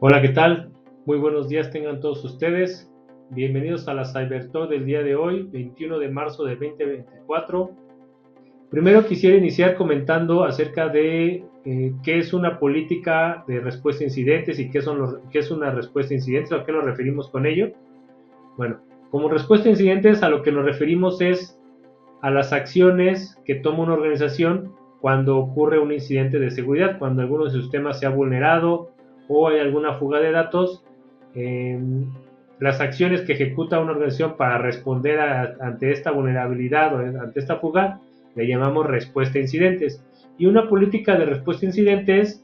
Hola, ¿qué tal? Muy buenos días tengan todos ustedes. Bienvenidos a la CyberTalk del día de hoy, 21 de marzo de 2024. Primero quisiera iniciar comentando acerca de qué es una política de respuesta a incidentes y qué es una respuesta a incidentes, a qué nos referimos con ello. Bueno, como respuesta a incidentes a lo que nos referimos es a las acciones que toma una organización cuando ocurre un incidente de seguridad, cuando alguno de sus sistemas se ha vulnerado o hay alguna fuga de datos. eh, las acciones que ejecuta una organización para responder ante esta vulnerabilidad o ante esta fuga le llamamos respuesta a incidentes. Y una política de respuesta a incidentes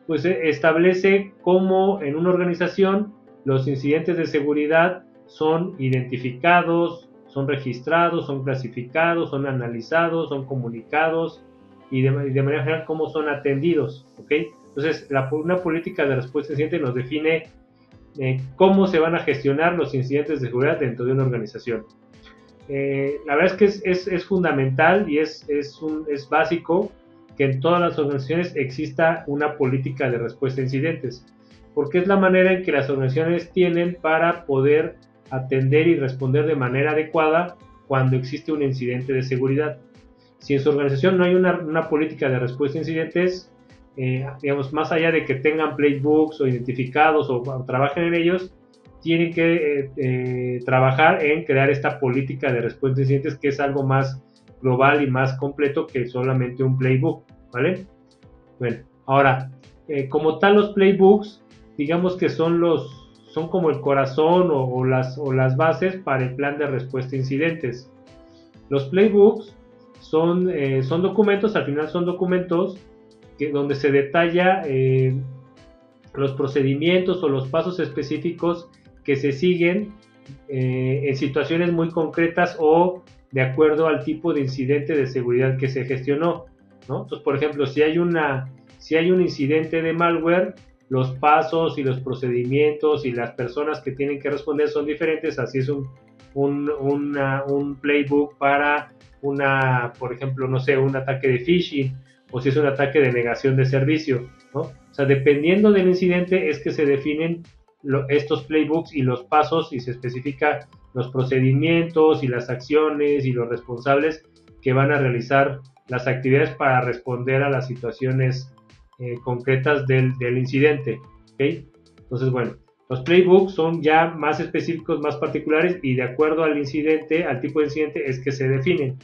pues establece cómo en una organización los incidentes de seguridad son identificados, son registrados, son clasificados, son analizados, son comunicados y de manera general cómo son atendidos, ¿ok? Entonces, una política de respuesta a incidentes nos define cómo se van a gestionar los incidentes de seguridad dentro de una organización. La verdad es que es fundamental y es básico que en todas las organizaciones exista una política de respuesta a incidentes, porque es la manera en que las organizaciones tienen para poder atender y responder de manera adecuada cuando existe un incidente de seguridad. Si en su organización no hay una política de respuesta a incidentes, digamos, más allá de que tengan playbooks o identificados o trabajen en ellos, tienen que trabajar en crear esta política de respuesta a incidentes que es algo más global y más completo que solamente un playbook, ¿vale? Bueno, ahora, como tal los playbooks, digamos que son como el corazón o las bases para el plan de respuesta a incidentes. Los playbooks son documentos, al final son documentos donde se detalla los procedimientos o los pasos específicos que se siguen en situaciones muy concretas o de acuerdo al tipo de incidente de seguridad que se gestionó, ¿no? Entonces, por ejemplo, si hay un incidente de malware, los pasos y los procedimientos y las personas que tienen que responder son diferentes, así es un playbook para por ejemplo, no sé, un ataque de phishing o si es un ataque de negación de servicio, ¿no? O sea, dependiendo del incidente es que se definen estos playbooks y los pasos y se especifica los procedimientos y las acciones y los responsables que van a realizar las actividades para responder a las situaciones concretas del incidente, ¿ok? Entonces, bueno, los playbooks son ya más específicos, más particulares y de acuerdo al incidente, al tipo de incidente, es que se definen.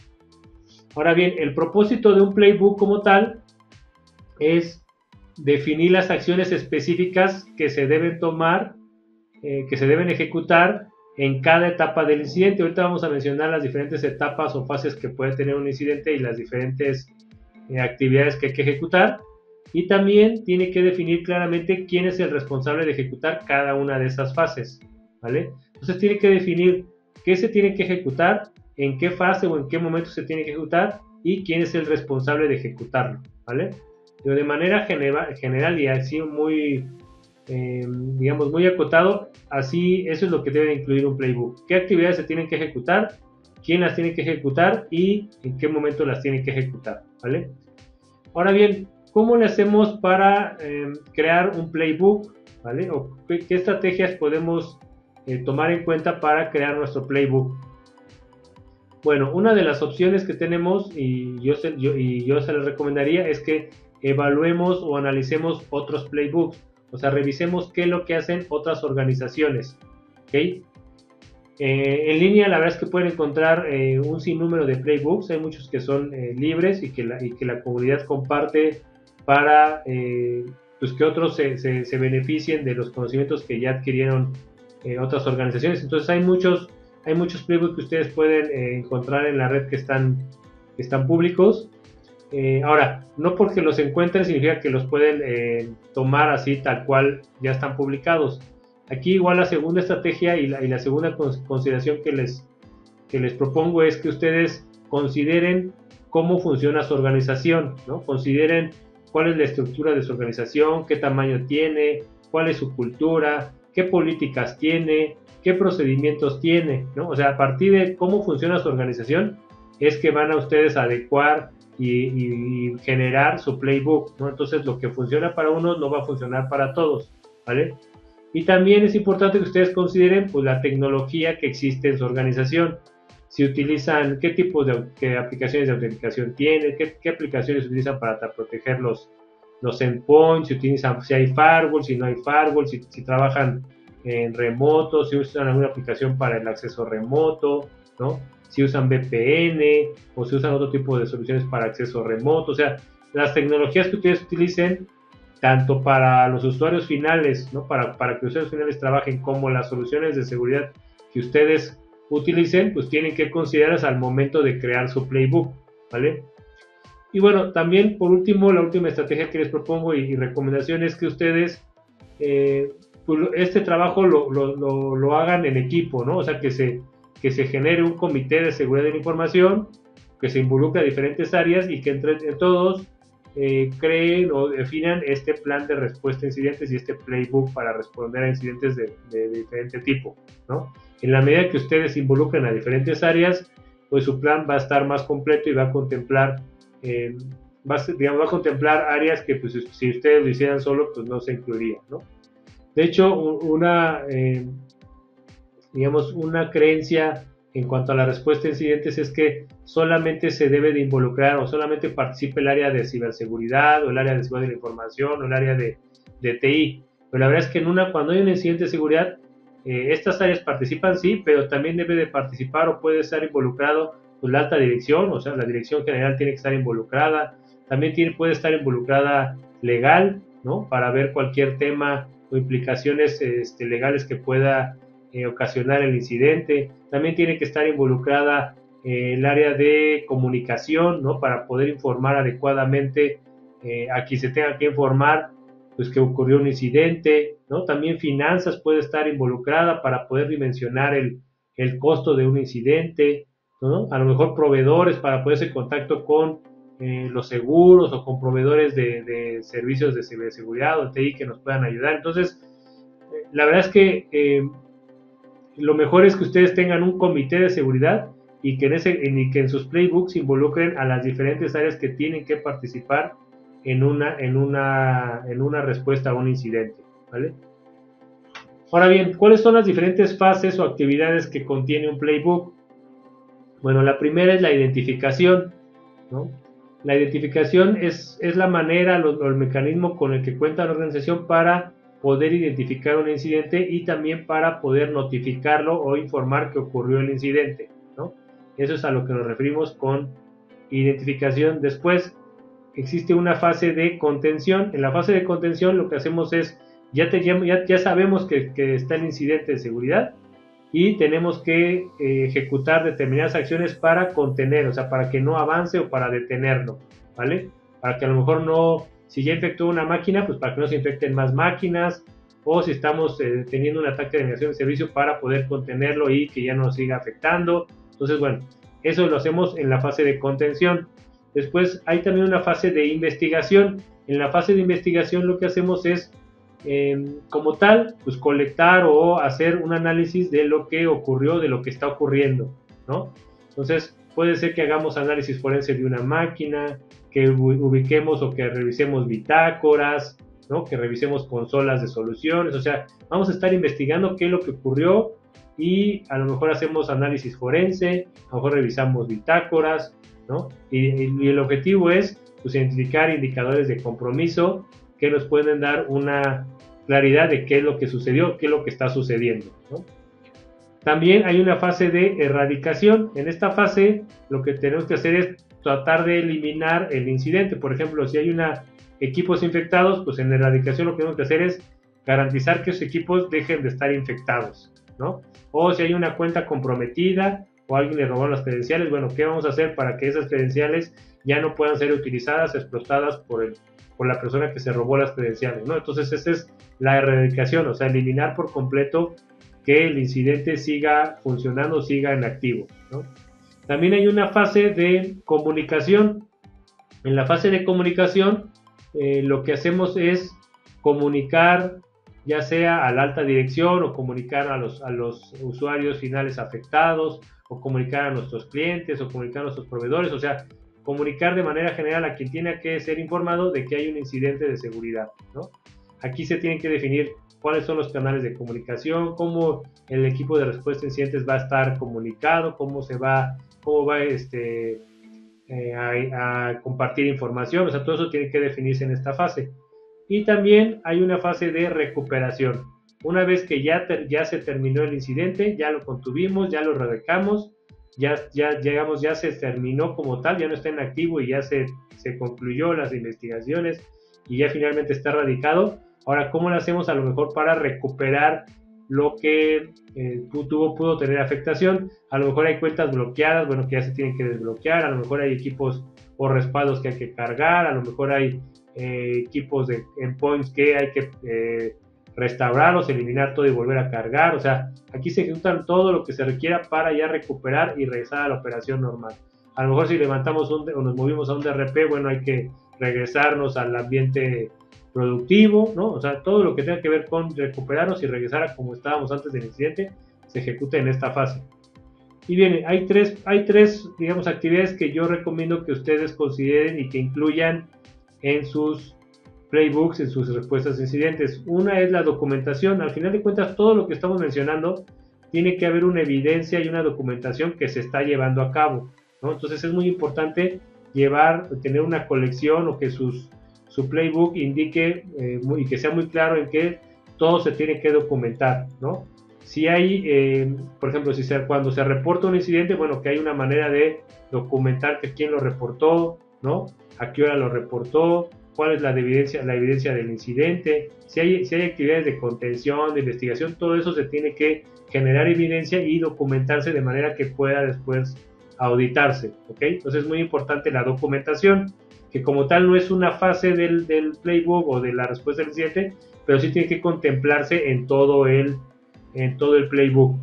Ahora bien, el propósito de un playbook como tal es definir las acciones específicas que se deben tomar, que se deben ejecutar en cada etapa del incidente. Ahorita vamos a mencionar las diferentes etapas o fases que puede tener un incidente y las diferentes actividades que hay que ejecutar. Y también tiene que definir claramente quién es el responsable de ejecutar cada una de esas fases, ¿vale? Entonces tiene que definir qué se tiene que ejecutar, en qué fase o en qué momento se tiene que ejecutar y quién es el responsable de ejecutarlo, ¿vale? Pero de manera general y así muy, digamos, muy acotado, así eso es lo que debe incluir un playbook. ¿Qué actividades se tienen que ejecutar? ¿Quién las tiene que ejecutar? Y en qué momento las tiene que ejecutar, ¿vale? Ahora bien, ¿cómo le hacemos para crear un playbook? ¿Vale? ¿O qué estrategias podemos tomar en cuenta para crear nuestro playbook? Bueno, una de las opciones que tenemos y yo se les recomendaría es que evaluemos o analicemos otros playbooks, o sea, revisemos qué es lo que hacen otras organizaciones, ¿ok? En línea, la verdad es que pueden encontrar un sinnúmero de playbooks, hay muchos que son libres y que la comunidad comparte para pues que otros se beneficien de los conocimientos que ya adquirieron otras organizaciones. Entonces hay muchos playbooks que ustedes pueden encontrar en la red que están públicos. Ahora, no porque los encuentren significa que los pueden tomar así tal cual ya están publicados. Aquí igual la segunda estrategia y la segunda consideración que les propongo es que ustedes consideren cómo funciona su organización, ¿no? Consideren cuál es la estructura de su organización, qué tamaño tiene, cuál es su cultura, qué políticas tiene, qué procedimientos tiene, ¿no? O sea, a partir de cómo funciona su organización es que van a ustedes adecuar y generar su playbook, ¿no? Entonces lo que funciona para unos no va a funcionar para todos, ¿vale? Y también es importante que ustedes consideren pues, la tecnología que existe en su organización. Si utilizan, qué tipo de qué aplicaciones de autenticación tienen, qué aplicaciones utilizan para proteger los endpoints, si utilizan, si hay firewall, si no hay firewall, si trabajan en remoto, si usan alguna aplicación para el acceso remoto, ¿no? Si usan VPN o si usan otro tipo de soluciones para acceso remoto. O sea, las tecnologías que ustedes utilicen, tanto para los usuarios finales, ¿no? Para que los usuarios finales trabajen, como las soluciones de seguridad que ustedes utilicen, pues tienen que considerarlas al momento de crear su playbook, ¿vale? Y bueno, también por último, la última estrategia que les propongo y recomendación es que ustedes pues este trabajo lo hagan en equipo, ¿no? O sea, que se genere un comité de seguridad de la información, que se involucre a diferentes áreas y que entre todos creen o definan este plan de respuesta a incidentes y este playbook para responder a incidentes de diferente tipo, ¿no? En la medida que ustedes involucren a diferentes áreas, pues su plan va a estar más completo y va a contemplar va a contemplar áreas que pues, si ustedes lo hicieran solo, pues no se incluiría, ¿no? De hecho, digamos, una creencia en cuanto a la respuesta a incidentes es que solamente se debe de involucrar o solamente participe el área de ciberseguridad o el área de seguridad de la información o el área de TI. Pero la verdad es que cuando hay un incidente de seguridad, estas áreas participan, sí, pero también debe de participar o puede estar involucrado pues, la alta dirección, o sea, la dirección general tiene que estar involucrada. También puede estar involucrada legal, ¿no? Para ver cualquier tema o implicaciones legales que pueda ocasionar el incidente. También tiene que estar involucrada el área de comunicación, ¿no? Para poder informar adecuadamente a quien se tenga que informar, pues que ocurrió un incidente, ¿no? También finanzas puede estar involucrada para poder dimensionar el costo de un incidente, ¿no? A lo mejor proveedores para ponerse en contacto con los seguros o con proveedores de servicios de ciberseguridad o TI que nos puedan ayudar. Entonces, la verdad es que lo mejor es que ustedes tengan un comité de seguridad y que en sus playbooks involucren a las diferentes áreas que tienen que participar en una respuesta a un incidente, ¿vale? Ahora bien, ¿cuáles son las diferentes fases o actividades que contiene un playbook? Bueno, la primera es la identificación, ¿no? La identificación es la manera o el mecanismo con el que cuenta la organización para poder identificar un incidente y también para poder notificarlo o informar que ocurrió el incidente, ¿no? Eso es a lo que nos referimos con identificación. Después existe una fase de contención. En la fase de contención lo que hacemos es, ya sabemos que está el incidente de seguridad y tenemos que ejecutar determinadas acciones para contener, o sea, para que no avance o para detenerlo, ¿vale? Para que a lo mejor no, si ya infectó una máquina, pues para que no se infecten más máquinas, o si estamos teniendo un ataque de negación de servicio para poder contenerlo y que ya no siga afectando. Entonces, bueno, eso lo hacemos en la fase de contención. Después hay también una fase de investigación. En la fase de investigación lo que hacemos es como tal, pues colectar o hacer un análisis de lo que ocurrió, de lo que está ocurriendo, ¿no? Entonces, puede ser que hagamos análisis forense de una máquina, que ubiquemos o que revisemos bitácoras, ¿no? Que revisemos consolas de soluciones, o sea, vamos a estar investigando qué es lo que ocurrió y a lo mejor hacemos análisis forense, a lo mejor revisamos bitácoras, ¿no? Y el objetivo es, pues, identificar indicadores de compromiso que nos pueden dar una claridad de qué es lo que sucedió, qué es lo que está sucediendo, ¿no? También hay una fase de erradicación. En esta fase lo que tenemos que hacer es tratar de eliminar el incidente. Por ejemplo, si hay equipos infectados, pues en erradicación lo que tenemos que hacer es garantizar que esos equipos dejen de estar infectados, ¿no? O si hay una cuenta comprometida o alguien le robó las credenciales, bueno, ¿qué vamos a hacer para que esas credenciales ya no puedan ser utilizadas, explotadas por la persona que se robó las credenciales, ¿no? Entonces esa es la erradicación, o sea, eliminar por completo que el incidente siga funcionando, siga en activo, ¿no? También hay una fase de comunicación. En la fase de comunicación lo que hacemos es comunicar ya sea a la alta dirección o comunicar a los usuarios finales afectados o comunicar a nuestros clientes o comunicar a nuestros proveedores, o sea, comunicar de manera general a quien tiene que ser informado de que hay un incidente de seguridad, ¿no? Aquí se tienen que definir cuáles son los canales de comunicación, cómo el equipo de respuesta a incidentes va a estar comunicado, cómo va a compartir información, o sea, todo eso tiene que definirse en esta fase. Y también hay una fase de recuperación. Una vez que ya se terminó el incidente, ya lo contuvimos, ya lo redacamos, ya se terminó como tal, ya no está en activo y ya se concluyó las investigaciones y ya finalmente está radicado. Ahora, ¿cómo lo hacemos a lo mejor para recuperar lo que pudo tener afectación? A lo mejor hay cuentas bloqueadas, bueno, que ya se tienen que desbloquear, a lo mejor hay equipos o respaldos que hay que cargar, a lo mejor hay equipos de endpoints que hay que restaurarlos, eliminar todo y volver a cargar. O sea, aquí se ejecutan todo lo que se requiera para ya recuperar y regresar a la operación normal. A lo mejor si levantamos o nos movimos a un DRP, bueno, hay que regresarnos al ambiente productivo, ¿no? O sea, todo lo que tenga que ver con recuperarnos y regresar a como estábamos antes del incidente, se ejecuta en esta fase. Y bien, hay tres, digamos, actividades que yo recomiendo que ustedes consideren y que incluyan en sus playbooks, en sus respuestas a incidentes. Una es la documentación. Al final de cuentas, todo lo que estamos mencionando tiene que haber una evidencia y una documentación que se está llevando a cabo, ¿no? Entonces es muy importante tener una colección o que su playbook indique y que sea muy claro en que todo se tiene que documentar, ¿no? Si hay, por ejemplo, cuando se reporta un incidente, bueno, que hay una manera de documentar que quién lo reportó, ¿no? A qué hora lo reportó, cuál es la evidencia del incidente, si hay actividades de contención, de investigación, todo eso se tiene que generar evidencia y documentarse de manera que pueda después auditarse, ¿ok? Entonces es muy importante la documentación, que como tal no es una fase del playbook o de la respuesta del incidente, pero sí tiene que contemplarse en todo el playbook,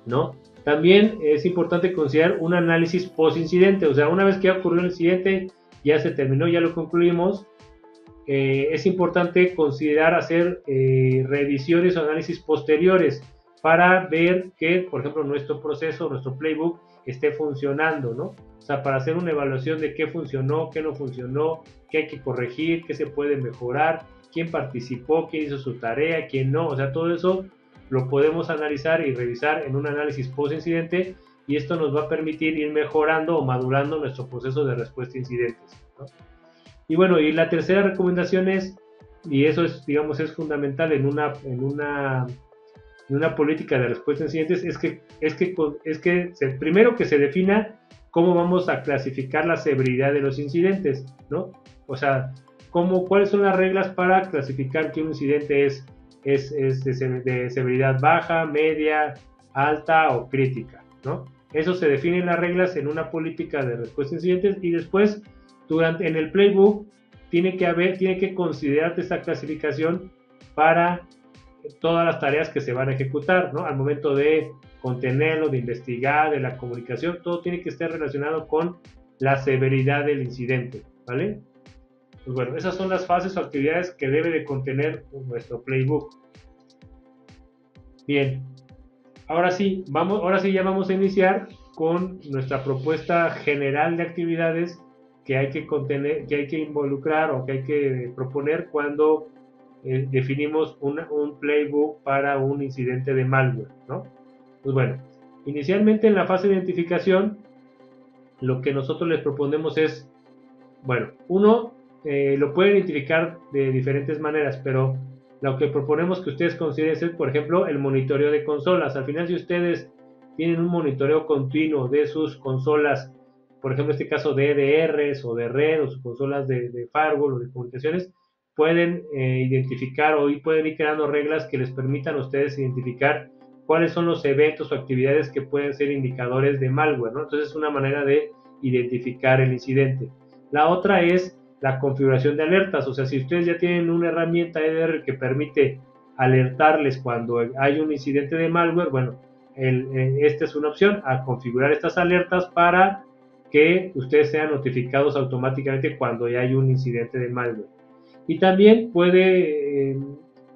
¿no? También es importante considerar un análisis post-incidente, o sea, una vez que ya ocurrió el incidente, ya se terminó, ya lo concluimos, es importante considerar hacer revisiones o análisis posteriores para ver que, por ejemplo, nuestro proceso, nuestro playbook esté funcionando, ¿no? O sea, para hacer una evaluación de qué funcionó, qué no funcionó, qué hay que corregir, qué se puede mejorar, quién participó, quién hizo su tarea, quién no, o sea, todo eso lo podemos analizar y revisar en un análisis post-incidente y esto nos va a permitir ir mejorando o madurando nuestro proceso de respuesta a incidentes, ¿no? Y bueno, y la tercera recomendación es, y eso es, digamos, es fundamental en una política de respuesta a incidentes, primero que se defina cómo vamos a clasificar la severidad de los incidentes, ¿no? O sea, cuáles son las reglas para clasificar que un incidente es de severidad baja, media, alta o crítica, ¿no? Eso se define en las reglas en una política de respuesta a incidentes y después en el playbook tiene que considerarse esta clasificación para todas las tareas que se van a ejecutar, ¿no? Al momento de contenerlo, de investigar, de la comunicación, todo tiene que estar relacionado con la severidad del incidente, ¿vale? Pues bueno, esas son las fases o actividades que debe de contener nuestro playbook. Bien, ahora sí ya vamos a iniciar con nuestra propuesta general de actividades que hay que contener, que hay que involucrar o que hay que proponer cuando definimos un playbook para un incidente de malware, ¿no? Pues bueno, inicialmente en la fase de identificación, lo que nosotros les proponemos es, bueno, uno lo puede identificar de diferentes maneras, pero lo que proponemos que ustedes consideren es, por ejemplo, el monitoreo de consolas. Al final, si ustedes tienen un monitoreo continuo de sus consolas, por ejemplo, en este caso de EDRs o de red o sus consolas de firewall o de comunicaciones, pueden identificar o pueden ir creando reglas que les permitan a ustedes identificar cuáles son los eventos o actividades que pueden ser indicadores de malware, ¿no? Entonces es una manera de identificar el incidente. La otra es la configuración de alertas, o sea, si ustedes ya tienen una herramienta EDR que permite alertarles cuando hay un incidente de malware, bueno, esta es una opción, a configurar estas alertas para que ustedes sean notificados automáticamente cuando ya hay un incidente de malware. Y también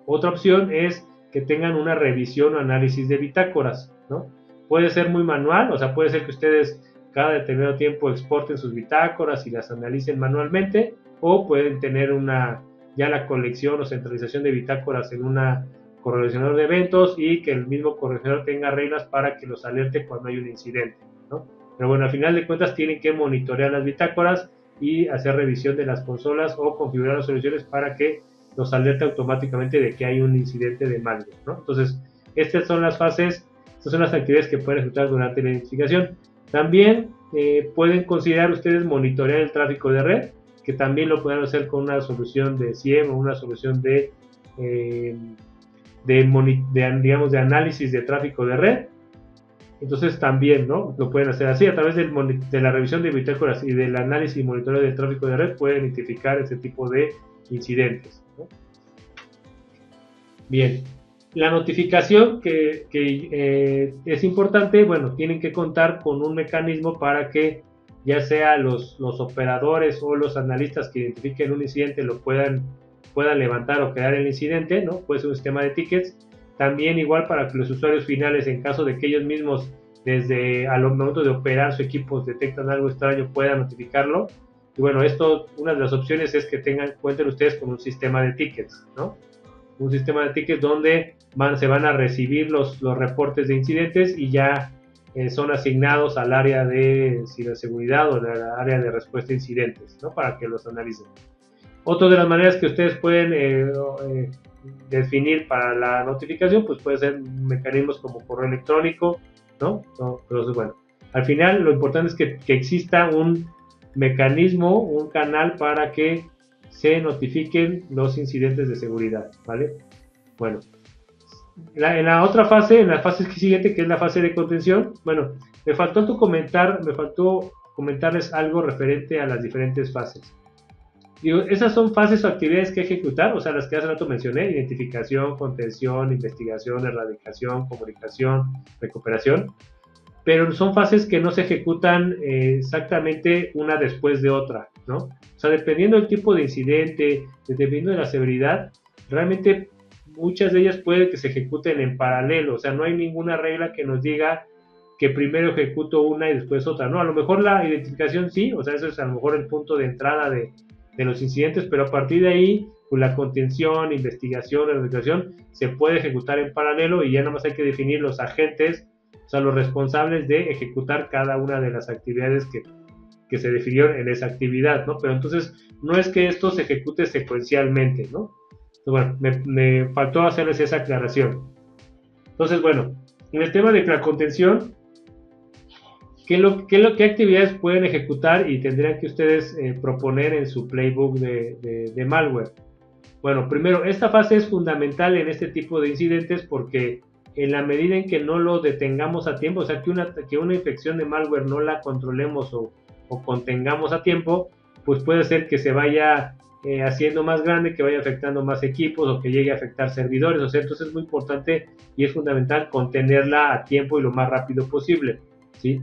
otra opción es que tengan una revisión o análisis de bitácoras, ¿no? Puede ser muy manual, o sea, puede ser que ustedes cada determinado tiempo exporten sus bitácoras y las analicen manualmente, o pueden tener una ya la colección o centralización de bitácoras en una correlacionador de eventos y que el mismo correlacionador tenga reglas para que los alerte cuando hay un incidente, ¿no? Pero bueno, al final de cuentas tienen que monitorear las bitácoras y hacer revisión de las consolas o configurar las soluciones para que nos alerte automáticamente de que hay un incidente de malware, ¿no? Entonces, estas son las fases, estas son las actividades que pueden ejecutar durante la identificación. También pueden considerar ustedes monitorear el tráfico de red, que también lo pueden hacer con una solución de SIEM o una solución digamos, de análisis de tráfico de red. Entonces también, ¿no? Lo pueden hacer así, a través de la revisión de bitácoras y del análisis y monitoreo del tráfico de red pueden identificar ese tipo de incidentes, ¿no? Bien, la notificación que es importante, bueno, tienen que contar con un mecanismo para que ya sea los operadores o los analistas que identifiquen un incidente lo puedan levantar o crear el incidente, ¿no? Puede ser un sistema de tickets. También igual para que los usuarios finales, en caso de que ellos mismos desde al momento de operar su equipo detectan algo extraño, puedan notificarlo. Y bueno, esto, una de las opciones es que cuenten ustedes con un sistema de tickets, ¿no? Un sistema de tickets donde se van a recibir los reportes de incidentes y ya son asignados al área de ciberseguridad o al área de respuesta a incidentes, ¿no? Para que los analicen. Otra de las maneras que ustedes pueden definir para la notificación, pues puede ser mecanismos como correo electrónico, ¿no? Entonces, bueno, al final lo importante es que exista un mecanismo, un canal para que se notifiquen los incidentes de seguridad, ¿vale? Bueno, en la otra fase, en la fase siguiente, que es la fase de contención, bueno, me faltó comentarles algo referente a las diferentes fases. Digo, esas son fases o actividades que ejecutar, o sea, las que hace rato mencioné: identificación, contención, investigación, erradicación, comunicación, recuperación, pero son fases que no se ejecutan exactamente una después de otra, ¿no? O sea, dependiendo del tipo de incidente, dependiendo de la severidad, realmente muchas de ellas puede que se ejecuten en paralelo, o sea, no hay ninguna regla que nos diga que primero ejecuto una y después otra, ¿no? A lo mejor la identificación sí, o sea, eso es a lo mejor el punto de entrada de los incidentes, pero a partir de ahí, pues la contención, investigación, erradicación se puede ejecutar en paralelo y ya nada más hay que definir los agentes, o sea, los responsables de ejecutar cada una de las actividades que se definieron en esa actividad, ¿no? Pero entonces no es que esto se ejecute secuencialmente, ¿no? Entonces, bueno, me faltó hacerles esa aclaración. Entonces, bueno, en el tema de la contención, ¿qué actividades pueden ejecutar y tendrían que ustedes proponer en su playbook de malware? Bueno, primero, esta fase es fundamental en este tipo de incidentes porque en la medida en que no lo detengamos a tiempo, o sea, que una infección de malware no la controlemos o contengamos a tiempo, pues puede ser que se vaya haciendo más grande, que vaya afectando más equipos o que llegue a afectar servidores. O sea, entonces es muy importante y es fundamental contenerla a tiempo y lo más rápido posible, ¿sí?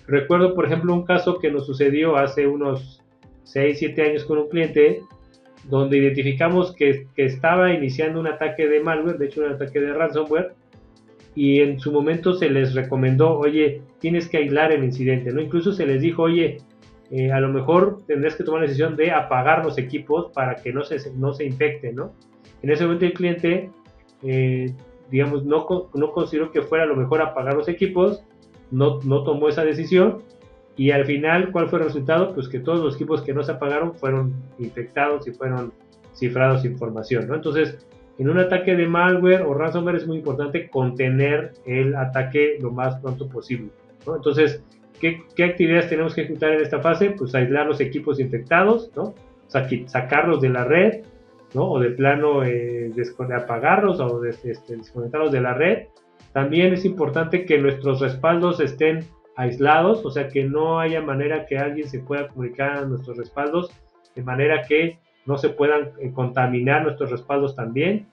Recuerdo, por ejemplo, un caso que nos sucedió hace unos 6, 7 años con un cliente donde identificamos que estaba iniciando un ataque de malware, de hecho un ataque de ransomware, y en su momento se les recomendó, oye, tienes que aislar el incidente, ¿no? Incluso se les dijo, oye, a lo mejor tendrás que tomar la decisión de apagar los equipos para que no se infecte, ¿no? En ese momento el cliente, digamos, no consideró que fuera lo mejor apagar los equipos, no tomó esa decisión, y al final, ¿cuál fue el resultado? Pues que todos los equipos que no se apagaron fueron infectados y fueron cifrados información, ¿no? Entonces, en un ataque de malware o ransomware es muy importante contener el ataque lo más pronto posible, ¿no? Entonces, ¿qué actividades tenemos que ejecutar en esta fase? Pues aislar los equipos infectados, ¿no? O sea, sacarlos de la red, ¿no? O de plano apagarlos o desconectarlos de la red. También es importante que nuestros respaldos estén aislados, o sea, que no haya manera que alguien se pueda comunicar a nuestros respaldos, de manera que no se puedan contaminar nuestros respaldos también.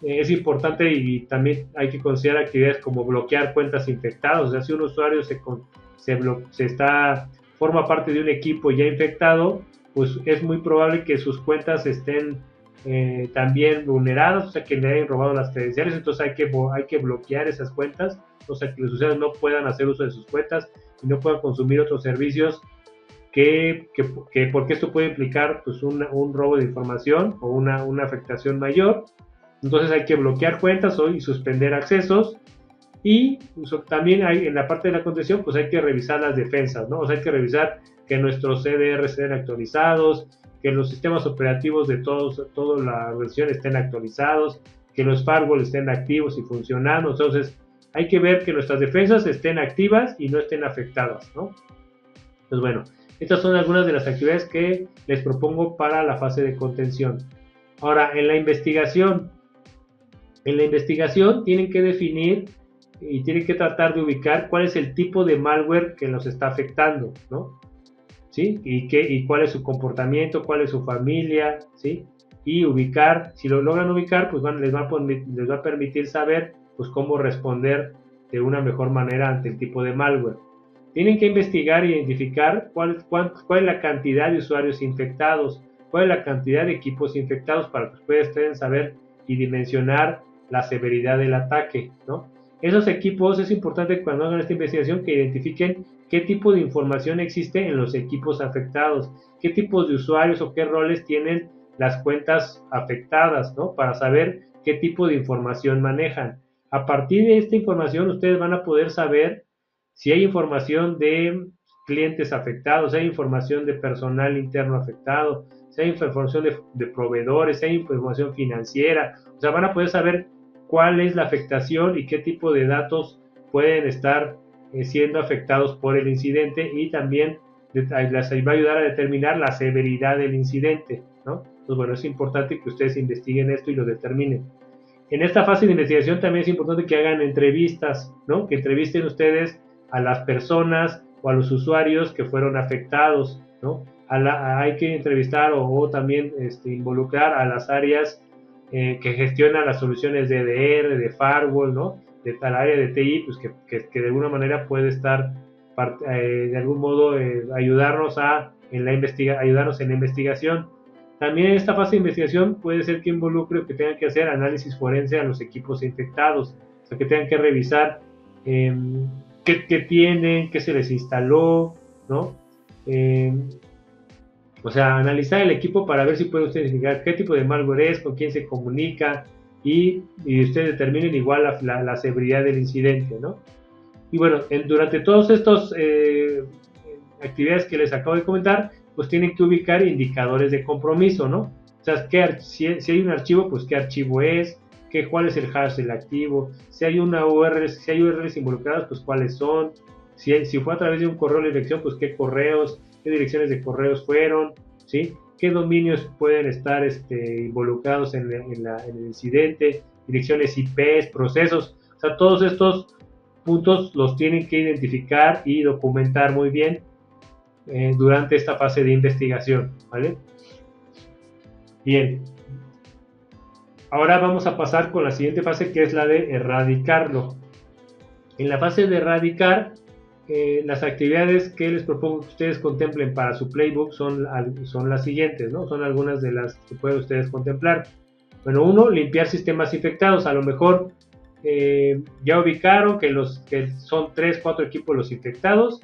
Es importante y también hay que considerar actividades como bloquear cuentas infectadas, o sea, si un usuario forma parte de un equipo ya infectado, pues es muy probable que sus cuentas estén también vulneradas, o sea, que le hayan robado las credenciales. Entonces hay que bloquear esas cuentas, o sea, que los usuarios no puedan hacer uso de sus cuentas y no puedan consumir otros servicios porque esto puede implicar pues, un robo de información o una afectación mayor. Entonces hay que bloquear cuentas y suspender accesos. Y también hay, en la parte de la contención, pues hay que revisar las defensas, ¿no? O sea, hay que revisar que nuestros CDR estén actualizados, que los sistemas operativos de toda la versión estén actualizados, que los firewalls estén activos y funcionando. Entonces, hay que ver que nuestras defensas estén activas y no estén afectadas, ¿no? Pues bueno, estas son algunas de las actividades que les propongo para la fase de contención. Ahora, en la investigación tienen que definir y tienen que tratar de ubicar cuál es el tipo de malware que nos está afectando, ¿no? ¿Sí? Y cuál es su comportamiento, cuál es su familia, ¿sí? Y ubicar, si lo logran ubicar, pues les va a permitir saber pues cómo responder de una mejor manera ante el tipo de malware. Tienen que investigar e identificar cuál es la cantidad de usuarios infectados, cuál es la cantidad de equipos infectados para que ustedes puedan saber y dimensionar la severidad del ataque, ¿no? Esos equipos, es importante cuando hagan esta investigación que identifiquen qué tipo de información existe en los equipos afectados, qué tipos de usuarios o qué roles tienen las cuentas afectadas, ¿no? Para saber qué tipo de información manejan. A partir de esta información, ustedes van a poder saber si hay información de clientes afectados, si hay información de personal interno afectado, si hay información de proveedores, si hay información financiera. O sea, van a poder saber cuál es la afectación y qué tipo de datos pueden estar siendo afectados por el incidente, y también les va a ayudar a determinar la severidad del incidente, ¿no? Entonces, bueno, es importante que ustedes investiguen esto y lo determinen. En esta fase de investigación también es importante que hagan entrevistas, ¿no? Que entrevisten ustedes a las personas o a los usuarios que fueron afectados, ¿no? Hay que entrevistar o también involucrar a las áreas que gestionan las soluciones de EDR, de firewall, ¿no? De tal área de TI, pues que de alguna manera puede estar, de algún modo, ayudarnos ayudarnos en la investigación. También en esta fase de investigación puede ser que involucre o que tengan que hacer análisis forense a los equipos infectados, o sea, que tengan que revisar qué tienen, qué se les instaló, ¿no? O sea, analizar el equipo para ver si puede usted identificar qué tipo de malware es, con quién se comunica, y ustedes determinen igual la severidad del incidente, ¿no? Y bueno, durante todos estos actividades que les acabo de comentar, pues tienen que ubicar indicadores de compromiso, ¿no? O sea, si hay un archivo, pues qué archivo es, cuál es el hash del activo, si hay URLs involucradas, pues cuáles son, si fue a través de un correo de infección, pues qué correos, qué direcciones de correos fueron, ¿sí? Qué dominios pueden estar involucrados en el incidente, direcciones IPs, procesos, o sea, todos estos puntos los tienen que identificar y documentar muy bien durante esta fase de investigación, ¿vale? Bien, ahora vamos a pasar con la siguiente fase, que es la de erradicarlo. En la fase de erradicar, las actividades que les propongo que ustedes contemplen para su playbook son las siguientes, ¿no? Son algunas de las que pueden ustedes contemplar. Bueno, uno, limpiar sistemas infectados. A lo mejor ya ubicaron que son 3, 4 equipos los infectados,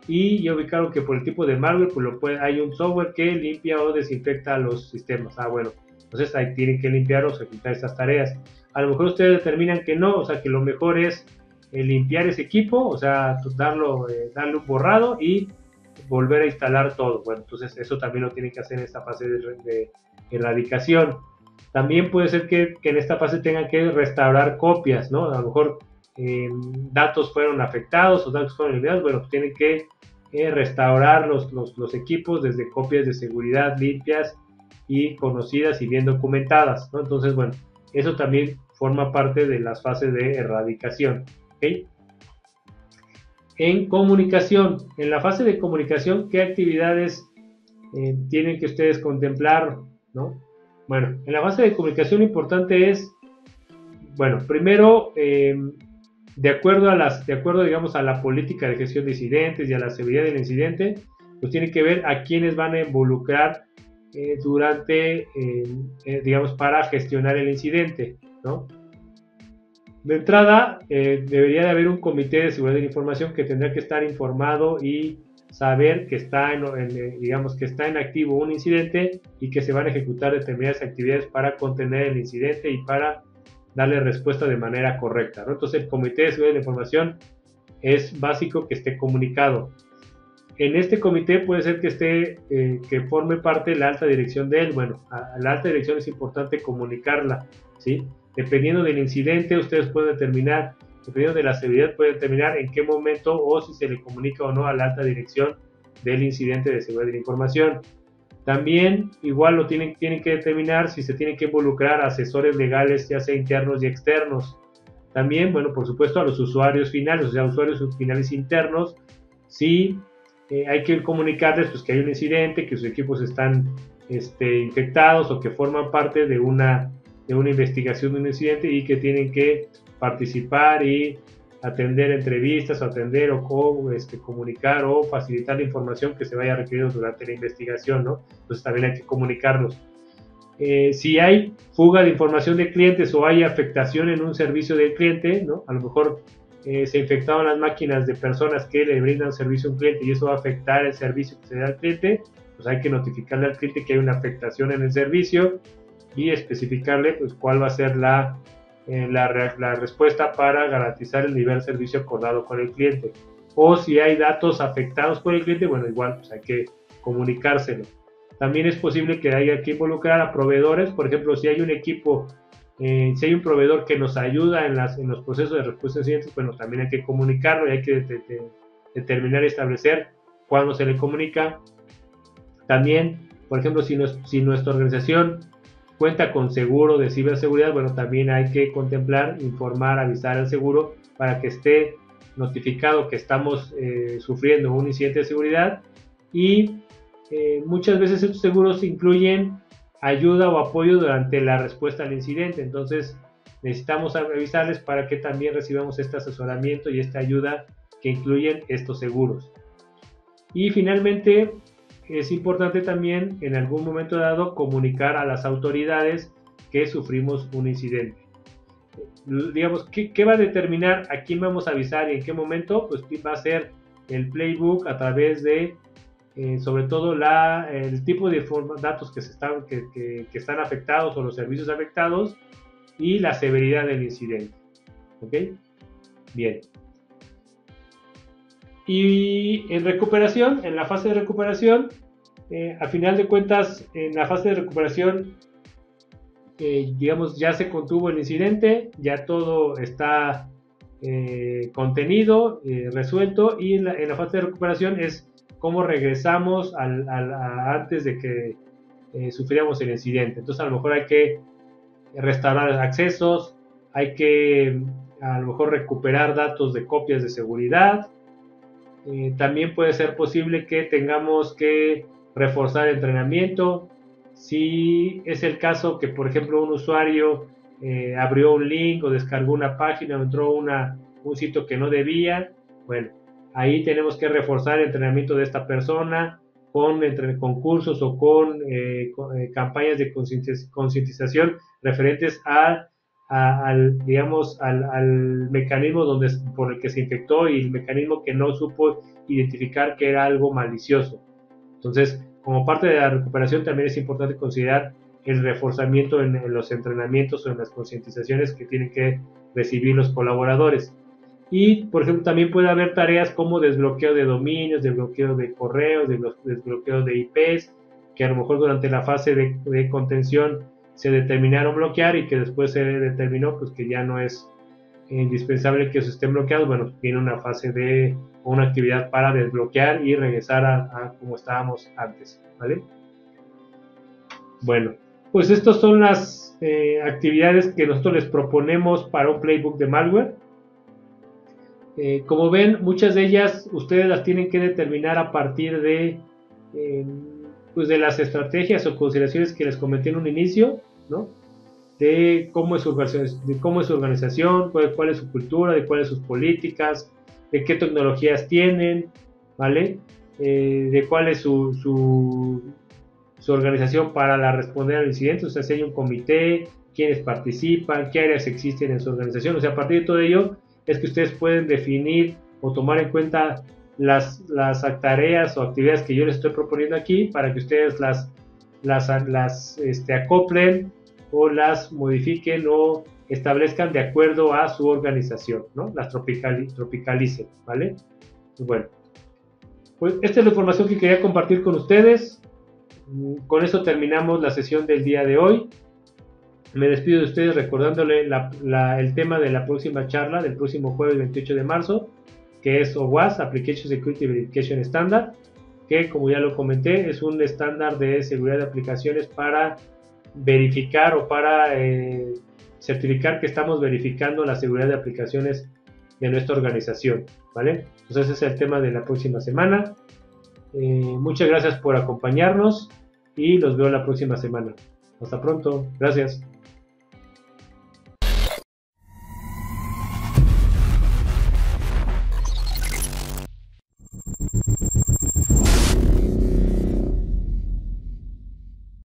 y ya ubicaron que por el tipo de malware pues hay un software que limpia o desinfecta los sistemas. Bueno, entonces ahí tienen que limpiar o ejecutar estas tareas. A lo mejor ustedes determinan que no, o sea, que lo mejor es limpiar ese equipo, o sea, darle un borrado y volver a instalar todo. Bueno, entonces eso también lo tienen que hacer en esta fase de erradicación. También puede ser que en esta fase tengan que restaurar copias, ¿no? A lo mejor datos fueron afectados o datos fueron eliminados. Bueno, pues tienen que restaurar los equipos desde copias de seguridad limpias y conocidas y bien documentadas, ¿no? Entonces, bueno, eso también forma parte de las fases de erradicación, ¿ok? En comunicación, en la fase de comunicación, ¿qué actividades tienen que ustedes contemplar, ¿no? Bueno, en la fase de comunicación lo importante es, bueno, primero, de acuerdo, digamos, a la política de gestión de incidentes y a la severidad del incidente, pues tiene que ver a quiénes van a involucrar digamos, para gestionar el incidente, ¿no? De entrada, debería de haber un comité de seguridad de la información que tendrá que estar informado y saber que está digamos que está en activo un incidente y que se van a ejecutar determinadas actividades para contener el incidente y para darle respuesta de manera correcta, ¿no? Entonces el Comité de Seguridad de la Información es básico que esté comunicado. En este comité puede ser que esté, que forme parte la alta dirección de él. Bueno, a la alta dirección es importante comunicarla, ¿sí? Dependiendo del incidente, ustedes pueden determinar, dependiendo de la severidad, pueden determinar en qué momento o si se le comunica o no a la alta dirección del incidente de seguridad de la información. También, igual lo tienen que determinar si se tienen que involucrar a asesores legales, ya sea internos y externos. También, bueno, por supuesto, a los usuarios finales, o sea, usuarios finales internos, si hay que comunicarles pues, que hay un incidente, que sus equipos están infectados o que forman parte de una investigación de un incidente y que tienen que participar y atender entrevistas o atender o comunicar o facilitar la información que se vaya requerido durante la investigación, ¿no? Entonces también hay que comunicarlos. Si hay fuga de información de clientes o hay afectación en un servicio del cliente, ¿no? A lo mejor se infectaron las máquinas de personas que le brindan servicio a un cliente y eso va a afectar el servicio que se da al cliente, pues hay que notificarle al cliente que hay una afectación en el servicio y especificarle pues cuál va a ser la respuesta para garantizar el nivel de servicio acordado con el cliente. O si hay datos afectados por el cliente, bueno, igual pues hay que comunicárselo. También es posible que haya que involucrar a proveedores, por ejemplo, si hay un equipo, si hay un proveedor que nos ayuda en los procesos de respuesta a incidentes, bueno, también hay que comunicarlo y hay que determinar y establecer cuándo se le comunica. También, por ejemplo, si nuestra organización cuenta con seguro de ciberseguridad, bueno, también hay que contemplar, informar, avisar al seguro para que esté notificado que estamos sufriendo un incidente de seguridad y muchas veces estos seguros incluyen ayuda o apoyo durante la respuesta al incidente, entonces necesitamos avisarles para que también recibamos este asesoramiento y esta ayuda que incluyen estos seguros. Y finalmente es importante también en algún momento dado comunicar a las autoridades que sufrimos un incidente. Digamos, ¿qué va a determinar a quién vamos a avisar y en qué momento? Pues va a ser el playbook a través de sobre todo el tipo de datos que están afectados o los servicios afectados y la severidad del incidente. ¿Ok? Bien. Y en recuperación, en la fase de recuperación, a final de cuentas, en la fase de recuperación, digamos, ya se contuvo el incidente, ya todo está contenido, resuelto, y en la fase de recuperación es cómo regresamos antes de que sufriéramos el incidente. Entonces, a lo mejor hay que restaurar accesos, hay que a lo mejor recuperar datos de copias de seguridad. También puede ser posible que tengamos que reforzar entrenamiento. Si es el caso que, por ejemplo, un usuario abrió un link o descargó una página o entró a un sitio que no debía, bueno, ahí tenemos que reforzar el entrenamiento de esta persona con cursos o con campañas de concientización referentes al mecanismo por el que se infectó y el mecanismo que no supo identificar que era algo malicioso. Entonces, como parte de la recuperación también es importante considerar el reforzamiento en los entrenamientos o en las concientizaciones que tienen que recibir los colaboradores. Y, por ejemplo, también puede haber tareas como desbloqueo de dominios, desbloqueo de correos, desbloqueo de IPs, que a lo mejor durante la fase de contención se determinaron bloquear y que después se determinó pues que ya no es indispensable que eso estén bloqueados. Bueno, viene una fase de una actividad para desbloquear y regresar a como estábamos antes, ¿vale? Bueno, pues estas son las actividades que nosotros les proponemos para un playbook de malware. Como ven, muchas de ellas ustedes las tienen que determinar a partir pues de las estrategias o consideraciones que les comenté en un inicio, ¿no? De cómo es su organización, cuál es su cultura, de cuáles son sus políticas, de qué tecnologías tienen, ¿vale? De cuál es su organización para responder al incidente, o sea, si hay un comité, quiénes participan, qué áreas existen en su organización, o sea, a partir de todo ello es que ustedes pueden definir o tomar en cuenta las tareas o actividades que yo les estoy proponiendo aquí para que ustedes acoplen o las modifiquen o establezcan de acuerdo a su organización, ¿no? Las tropicalicen, ¿vale? Pues bueno, pues esta es la información que quería compartir con ustedes. Con eso terminamos la sesión del día de hoy. Me despido de ustedes recordándole el tema de la próxima charla del próximo jueves 28 de marzo, que es OWASP, Application Security Verification Standard, que como ya lo comenté es un estándar de seguridad de aplicaciones para verificar o para certificar que estamos verificando la seguridad de aplicaciones de nuestra organización, ¿vale? Entonces ese es el tema de la próxima semana. Muchas gracias por acompañarnos y los veo la próxima semana. Hasta pronto. Gracias.